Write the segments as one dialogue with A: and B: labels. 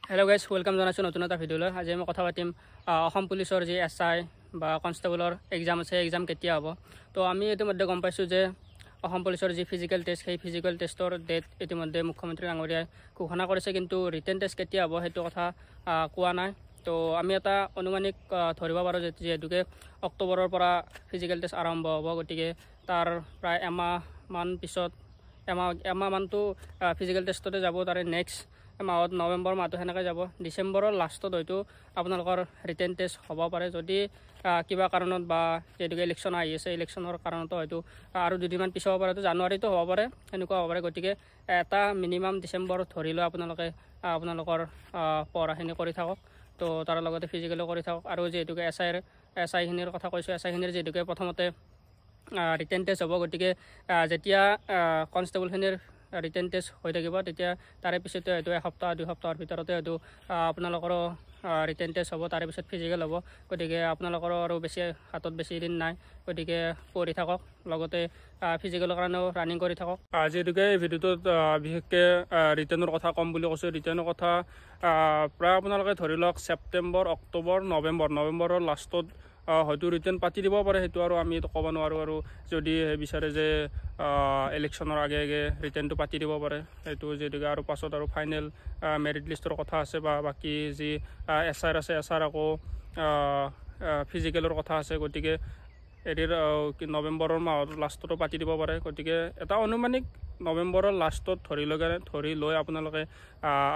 A: Hello' guys, welcome জনাইছোঁ নতুন এটা ভিডিঅ'লৈ। আজি আমি কথা পাতিম অসম পুলিচৰ যি SI বা কনষ্টেবলৰ এক্সাম আছে, এক্সাম কেতিয়া হ'ব। তো আমি ইতিমধ্যে গম পাইছোঁ যে অসম পুলিচৰ যি ফিজিকেল টেষ্ট, সেই ফিজিকেল টেষ্টৰ ডেট ইতিমধ্যে মুখ্যমন্ত্ৰী ডাঙৰীয়াই ঘোষণা কৰিছে, কিন্তু ৰিটেন টেষ্ট কেতিয়া হ'ব সেইটো কথা কোৱা নাই। তো আমি এটা অনুমানিক ধৰিব পাৰোঁ যিহেতুকে অক্টোবৰৰ পৰা ফিজিকেল টেষ্ট আৰম্ভ হ'ব, গতিকে তাৰ প্ৰায় এমাহমান পিছত এমাহমানটো ফিজিকেল টেষ্টতে যাব। তাৰে নেক্সট মাহত নৱেম্বৰ মাহটো সেনেকৈ যাব। ডিচেম্বৰৰ লাষ্টত হয়তো আপোনালোকৰ ৰিটেন টেষ্ট হ'ব পাৰে, যদি কিবা কাৰণত বা যিহেতুকে ইলেকশ্যন আহি আছে, ইলেকশ্যনৰ কাৰণতো হয়তো আৰু দুদিনমান পিছাব পাৰে, তো জানুৱাৰীতো হ'ব পাৰে, সেনেকুৱা হ'ব পাৰে। গতিকে এটা মিনিমাম ডিচেম্বৰত ধৰি লৈ আপোনালোকে আপোনালোকৰ পঢ়াখিনি কৰি থাকক। তো তাৰ লগতে ফিজিকেলো কৰি থাকক। আৰু যিহেতুকে SIখিনিৰ কথা কৈছোঁ, SIখিনিৰ যিহেতুকে প্ৰথমতে ৰিটেন টেষ্ট হ'ব, গতিকে যেতিয়া কনষ্টেবলখিনিৰ ৰিটেন টেষ্ট হৈ থাকিব, তেতিয়া তাৰে পিছতে হয়তো এসপ্তাহ 2 সপ্তাহৰ ভিতৰতে হয়তো আপোনালোকৰো ৰিটেন টেষ্ট হ'ব, তাৰে পিছত ফিজিকেল হ'ব। গতিকে আপোনালোকৰো আৰু হাতত বেছি দিন নাই, গতিকে পঢ়ি থাকক, লগতে ফিজিকেলৰ কাৰণেও ৰানিং কৰি থাকক। যিহেতুকে এই ভিডিঅ'টোত বিশেষকৈ ৰিটেনৰ কথা ক'ম বুলি কৈছোঁ। ৰিটেনৰ কথা প্ৰায় আপোনালোকে ধৰি লওক ছেপ্টেম্বৰ, অক্টোবৰ, নৱেম্বৰৰ লাষ্টত হয়তো ৰিটেন পাতি দিব পাৰে, সেইটো আৰু আমি ক'ব নোৱাৰোঁ। আৰু যদি বিচাৰে যে ইলেকশ্যনৰ আগে আগে ৰিটেনটো পাতি দিব পাৰে, সেইটো যিহেতুকে আৰু পাছত আৰু ফাইনেল মেৰিট লিষ্টৰ কথা আছে, বা বাকী যি SR আছে, SR আকৌ ফিজিকেলৰ কথা আছে। গতিকে নৱেম্বৰৰ মাহৰ লাষ্টতো পাতি দিব পাৰে। গতিকে এটা অনুমানিক নৱেম্বৰৰ লাষ্টত ধৰি লৈ আপোনালোকে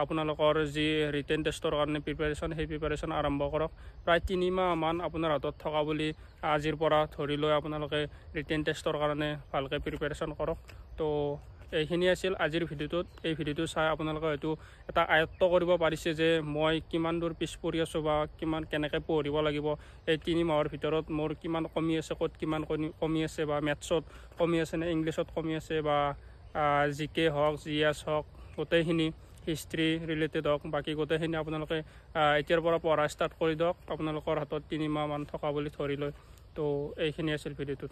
A: আপোনালোকৰ যি ৰিটেন টেষ্টৰ কাৰণে প্ৰিপেৰেশ্যন, সেই প্ৰিপেৰেশ্যন আৰম্ভ কৰক। প্ৰায় 3 মাহমান আপোনাৰ হাতত থকা বুলি আজিৰ পৰা ধৰি লৈ আপোনালোকে ৰিটেন টেষ্টৰ কাৰণে ভালকৈ প্ৰিপেৰেশ্যন কৰক। তো এইখিনি আছিল আজিৰ ভিডিঅ'টোত। এই ভিডিঅ'টো চাই আপোনালোকে হয়তো এটা আয়ত্ত কৰিব পাৰিছে যে মই কিমান দূৰ পিছ পৰি আছোঁ, বা কেনেকৈ পঢ়িব লাগিব, এই 3 মাহৰ ভিতৰত মোৰ কিমান কমি আছে, ক'ত কিমান কমি আছে, বা মেথছত কমি আছে নে ইংলিছত কমি আছে, বা GK হওক, GS হওক, গোটেইখিনি হিষ্ট্ৰী ৰিলেটেড হওক, বাকী গোটেইখিনি আপোনালোকে এতিয়াৰ পৰা পঢ়া ষ্টাৰ্ট কৰি দিয়ক, আপোনালোকৰ হাতত 3 মাহমান থকা বুলি ধৰি লৈ। তো এইখিনি আছিল ভিডিঅ'টোত।